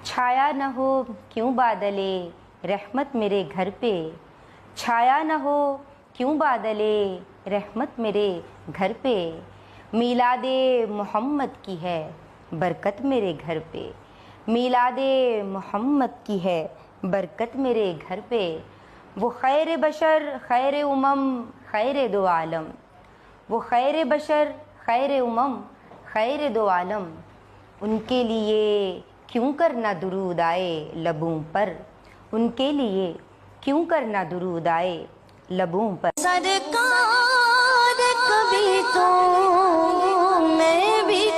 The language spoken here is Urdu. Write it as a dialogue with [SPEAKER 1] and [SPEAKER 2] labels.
[SPEAKER 1] چھایا نہ ہو کیوں بادلے رحمت میرے گھر پہ، چھایا نہ ہو کیوں بادلے رحمت میرے گھر پہ، میلاد محمد کی ہے برکت میرے گھر پہ، میلاد محمد کی ہے برکت میرے گھر پہ، وہ خیر بشر خیر امم خیر دو عالم، وہ خیر بشر خیر امم خیر دو عالم، ان کے لیے کیوں کرنا درود آئے لبوں پر، ان کے لیے کیوں کرنا درود آئے لبوں پر۔
[SPEAKER 2] سرکار کبھی تو میں بھی